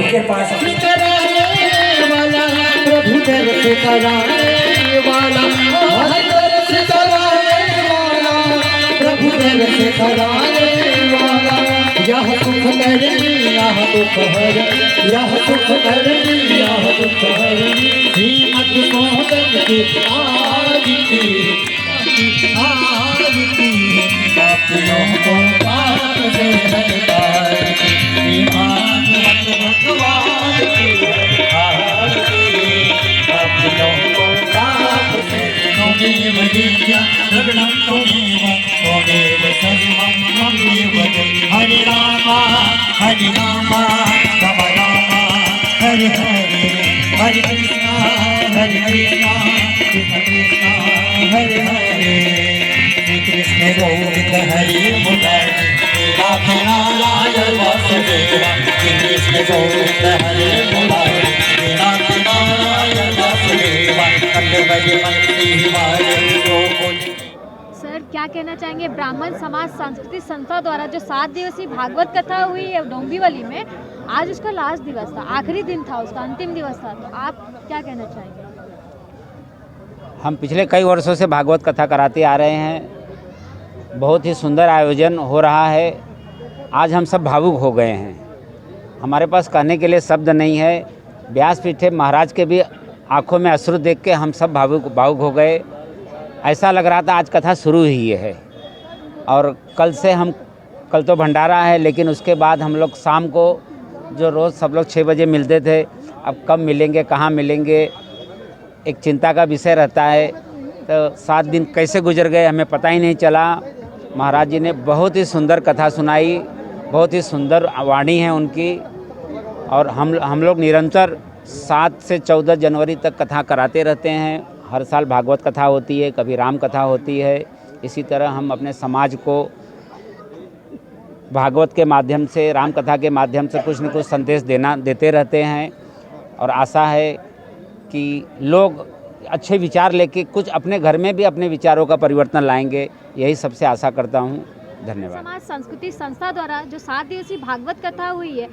उनके पास कराने वाला प्रभु दर्श कराने वाला, दर्श कराने वाला प्रभु दर्श कराने वाला। यह सुख करनी यह दुख हर, यह सुख करनी यह दुख हर, श्रीमद् सोहदन की आरती आरती। पापियों को पाप से हटाए भगवान की आरती। पापियों को पाप से त्वमेव विद्या रगणं त्वमेव त्वमेव सर्वं त्वमेव जय। हरे राम राम राम हरे हरे, हरे कृष्णा कृष्ण कृष्ण हरे हरे। श्री कृष्ण गोविंद हरे मुरारी, राधे नारायण वासुदेव। श्री कृष्ण गोविंद हरे मुरारी, राधे नारायण वासुदेव। सर क्या कहना चाहेंगे, ब्राह्मण समाज सांस्कृतिक संस्था द्वारा जो 7 दिवसीय भागवत कथा हुई है डोंबिवली में, आज उसका लास्ट दिवस था, आखिरी दिन था, उसका अंतिम दिवस था, तो आप क्या कहना चाहेंगे? हम पिछले कई वर्षों से भागवत कथा कराते आ रहे हैं। बहुत ही सुंदर आयोजन हो रहा है। आज हम सब भावुक हो गए हैं, हमारे पास कहने के लिए शब्द नहीं है। व्यासपीठ महाराज के भी आंखों में अश्रु देख के हम सब भावुक हो गए। ऐसा लग रहा था आज कथा शुरू हुई है। और कल तो भंडारा है, लेकिन उसके बाद हम लोग शाम को जो रोज़ सब लोग 6 बजे मिलते थे, अब कब मिलेंगे, कहाँ मिलेंगे, एक चिंता का विषय रहता है। तो 7 दिन कैसे गुजर गए हमें पता ही नहीं चला। महाराज जी ने बहुत ही सुंदर कथा सुनाई, बहुत ही सुंदर वाणी है उनकी। और हम लोग निरंतर 7 से 14 जनवरी तक कथा कराते रहते हैं। हर साल भागवत कथा होती है, कभी राम कथा होती है। इसी तरह हम अपने समाज को भागवत के माध्यम से, राम कथा के माध्यम से कुछ न कुछ संदेश देते रहते हैं। और आशा है कि लोग अच्छे विचार लेके कुछ अपने घर में भी अपने विचारों का परिवर्तन लाएंगे, यही सबसे आशा करता हूँ। धन्यवाद। समाज सांस्कृतिक संस्था द्वारा जो 7 दिवसीय भागवत कथा हुई है,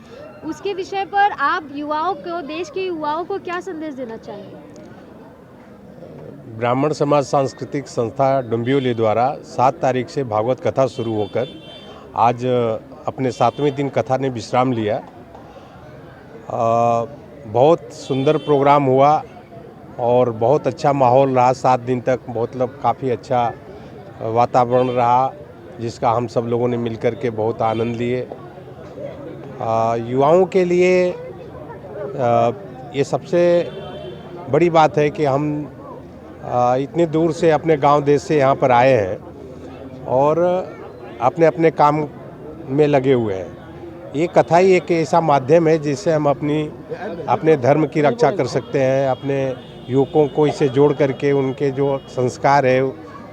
उसके विषय पर आप युवाओं को, देश के युवाओं को क्या संदेश देना चाहेंगे? ब्राह्मण समाज सांस्कृतिक संस्था डोंबिवली द्वारा 7 तारीख से भागवत कथा शुरू होकर आज अपने 7वें दिन कथा ने विश्राम लिया। बहुत सुंदर प्रोग्राम हुआ और बहुत अच्छा माहौल रहा। 7 दिन तक मतलब काफ़ी अच्छा वातावरण रहा, जिसका हम सब लोगों ने मिलकर के बहुत आनंद लिए। युवाओं के लिए ये सबसे बड़ी बात है कि हम इतने दूर से अपने गांव देश से यहाँ पर आए हैं और अपने अपने काम में लगे हुए हैं। ये कथा ही एक ऐसा माध्यम है जिससे हम अपने धर्म की रक्षा कर सकते हैं। अपने युवकों को इसे जोड़ करके उनके जो संस्कार है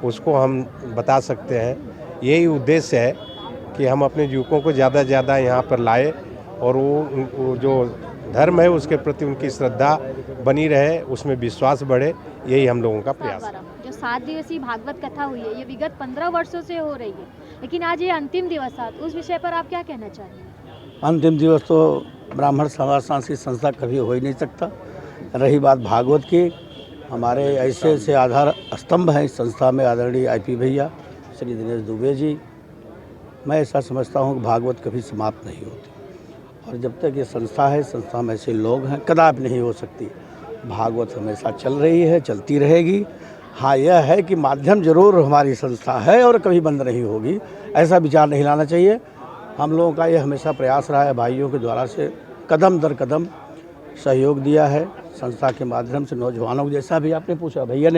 उसको हम बता सकते हैं। यही उद्देश्य है कि हम अपने युवकों को ज़्यादा से ज़्यादा यहाँ पर लाए और वो जो धर्म है उसके प्रति उनकी श्रद्धा बनी रहे, उसमें विश्वास बढ़े, यही हम लोगों का प्रयास है। जो 7 दिवसीय भागवत कथा हुई है, ये विगत 15 वर्षों से हो रही है, लेकिन आज ये अंतिम दिवस था, उस विषय पर आप क्या कहना चाहेंगे? अंतिम दिवस तो ब्राह्मण समाज सांस्कृतिक संस्था कभी हो ही नहीं सकता। रही बात भागवत की, हमारे ऐसे आधार स्तंभ हैं इस संस्था में, आदरणीय IP भैया, श्री दिनेश दुबे जी। मैं ऐसा समझता हूँ कि भागवत कभी समाप्त नहीं होती, और जब तक ये संस्था है, संस्था में ऐसे लोग हैं, कदापि नहीं हो सकती। भागवत हमेशा चल रही है, चलती रहेगी। हाँ, यह है कि माध्यम जरूर हमारी संस्था है और कभी बंद नहीं होगी, ऐसा विचार नहीं लाना चाहिए। हम लोगों का ये हमेशा प्रयास रहा है, भाइयों के द्वारा से कदम दर कदम सहयोग दिया है संस्था के माध्यम से। नौजवानों को, जैसा भी आपने पूछा, भैया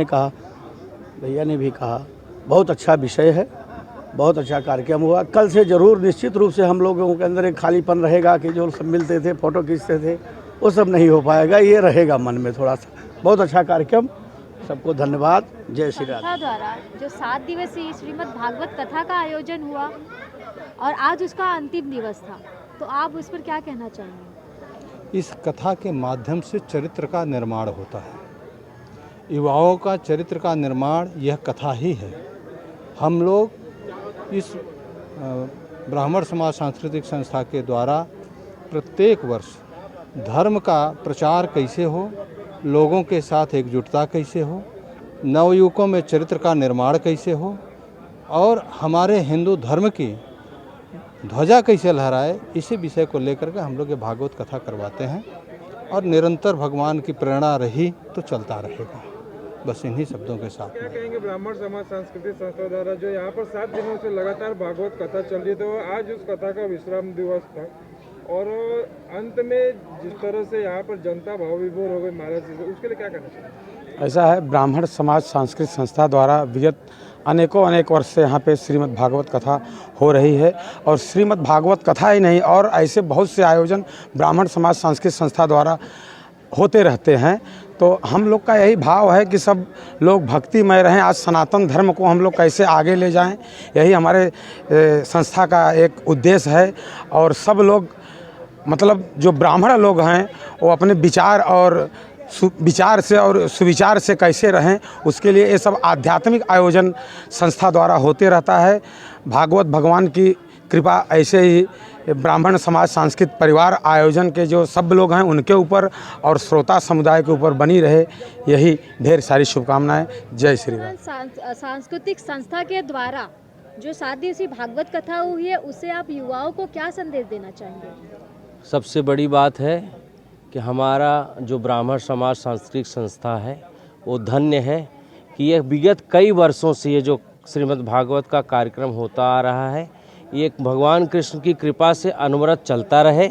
ने भी कहा, बहुत अच्छा विषय है, बहुत अच्छा कार्यक्रम हुआ। कल से ज़रूर निश्चित रूप से हम लोगों के अंदर एक खालीपन रहेगा कि जो सब मिलते थे, फ़ोटो खींचते थे, वो सब नहीं हो पाएगा, ये रहेगा मन में थोड़ा सा। बहुत अच्छा कार्यक्रम, सबको धन्यवाद। जय श्री राम। संस्था द्वारा जो 7 दिवसीय श्रीमद् भागवत कथा का आयोजन हुआ और आज उसका अंतिम दिवस था, तो आप उस पर क्या कहना चाहेंगे? इस कथा के माध्यम से चरित्र का निर्माण होता है, युवाओं का चरित्र का निर्माण यह कथा ही है। हम लोग इस ब्राह्मण समाज सांस्कृतिक संस्था के द्वारा प्रत्येक वर्ष धर्म का प्रचार कैसे हो, लोगों के साथ एकजुटता कैसे हो, नवयुवकों में चरित्र का निर्माण कैसे हो और हमारे हिंदू धर्म की ध्वजा कैसे लहराए, इसी विषय को लेकर के हम लोग ये भागवत कथा करवाते हैं और निरंतर भगवान की प्रेरणा रही तो चलता रहेगा। बस इन्हीं शब्दों के साथ क्या कहेंगे ब्राह्मण समाज सांस्कृतिक संस्था द्वारा जो यहाँ पर 7 दिनों से लगातार भागवत कथा चल रही है, तो आज उस कथा का विश्राम दिवस था और अंत में जिस तरह से यहाँ पर जनता भाव विभोर हो गई महाराज जी से, उसके लिए क्या कहना चाहिए? ऐसा है, ब्राह्मण समाज सांस्कृतिक संस्था द्वारा विगत अनेक वर्ष से यहाँ पे श्रीमद् भागवत कथा हो रही है और श्रीमद् भागवत कथा ही नहीं और ऐसे बहुत से आयोजन ब्राह्मण समाज सांस्कृतिक संस्था द्वारा होते रहते हैं। तो हम लोग का यही भाव है कि सब लोग भक्तिमय रहें। आज सनातन धर्म को हम लोग कैसे आगे ले जाएं, यही हमारे संस्था का एक उद्देश्य है। और सब लोग मतलब जो ब्राह्मण लोग हैं वो अपने विचार और विचार से और सुविचार से कैसे रहें, उसके लिए ये सब आध्यात्मिक आयोजन संस्था द्वारा होते रहता है। भागवत भगवान की कृपा ऐसे ही ब्राह्मण समाज सांस्कृतिक परिवार आयोजन के जो सब लोग हैं उनके ऊपर और श्रोता समुदाय के ऊपर बनी रहे, यही ढेर सारी शुभकामनाएं। जय श्री राम। सांस्कृतिक संस्था के द्वारा जो 7 दिवसीय भागवत कथा हुई है, उससे आप युवाओं को क्या संदेश देना चाहेंगे? सबसे बड़ी बात है कि हमारा जो ब्राह्मण समाज सांस्कृतिक संस्था है वो धन्य है कि ये विगत कई वर्षों से ये जो श्रीमद् भागवत का कार्यक्रम होता आ रहा है, ये भगवान कृष्ण की कृपा से अनवरत चलता रहे,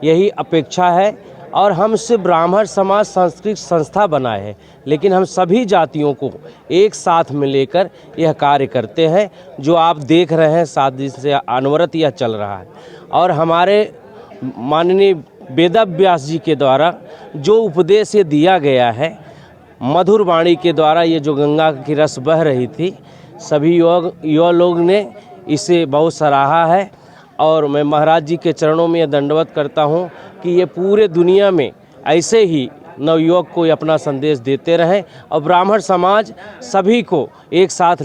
यही अपेक्षा है। और हम सिर्फ ब्राह्मण समाज सांस्कृतिक संस्था बनाए हैं, लेकिन हम सभी जातियों को एक साथ में लेकर यह कार्य करते हैं। जो आप देख रहे हैं 7 दिन से अनवरत यह चल रहा है और हमारे माननीय वेदव्यास जी के द्वारा जो उपदेश ये दिया गया है, मधुर वाणी के द्वारा ये जो गंगा की रस बह रही थी, सभी युवा लोग ने इसे बहुत सराहा है। और मैं महाराज जी के चरणों में दंडवत करता हूँ कि ये पूरे दुनिया में ऐसे ही नवयुवक को अपना संदेश देते रहें और ब्राह्मण समाज सभी को एक साथ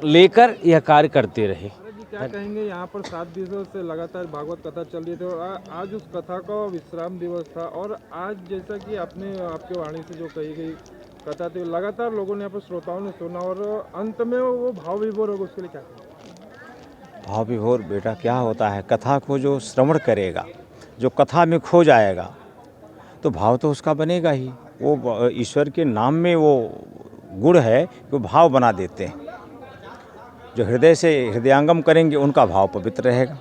लेकर यह कार्य करते रहे। क्या कहेंगे, यहाँ पर 7 दिनों से लगातार भागवत कथा चल रही थी और आज उस कथा का विश्राम दिवस था और आज जैसा कि आपके वाणी से जो कही गई कथा थी, लगातार लोगों ने यहाँ पर श्रोताओं ने सुना और अंत में वो भाव विभोर होगा, उसके लिए क्या कहेंगे? भाव विभोर बेटा क्या होता है, कथा को जो श्रवण करेगा, जो कथा में खो जाएगा तो भाव तो उसका बनेगा ही। वो ईश्वर के नाम में वो गुण है कि भाव बना देते हैं। जो हृदय से हृदयांगम करेंगे उनका भाव पवित्र रहेगा।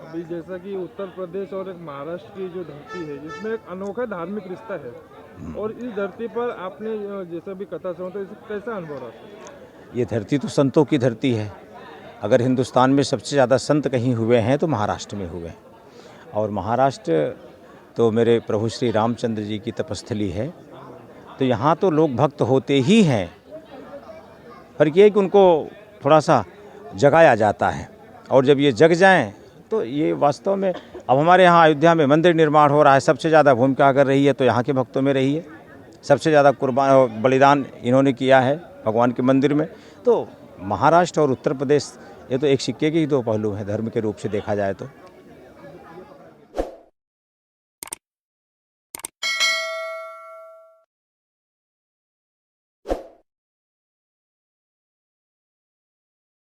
अभी जैसा कि उत्तर प्रदेश और एक महाराष्ट्र की जो धरती है जिसमें एक अनोखा धार्मिक रिश्ता है और इस धरती पर आपने जैसा भी कथा सुना तो इससे कैसा अनुभव रहा? ये धरती तो संतों की धरती है। अगर हिंदुस्तान में सबसे ज़्यादा संत कहीं हुए हैं तो महाराष्ट्र में हुए हैं और महाराष्ट्र तो मेरे प्रभु श्री रामचंद्र जी की तपस्थली है। तो यहाँ तो लोग भक्त होते ही हैं, पर ये कि उनको थोड़ा सा जगाया जाता है और जब ये जग जाएं तो ये वास्तव में अब हमारे यहाँ अयोध्या में मंदिर निर्माण हो रहा है, सबसे ज़्यादा भूमिका अगर रही है तो यहाँ के भक्तों में रही है। सबसे ज़्यादा कुर्बान बलिदान इन्होंने किया है भगवान के मंदिर में। तो महाराष्ट्र और उत्तर प्रदेश ये तो एक सिक्के के ही 2 पहलू हैं धर्म के रूप से देखा जाए तो।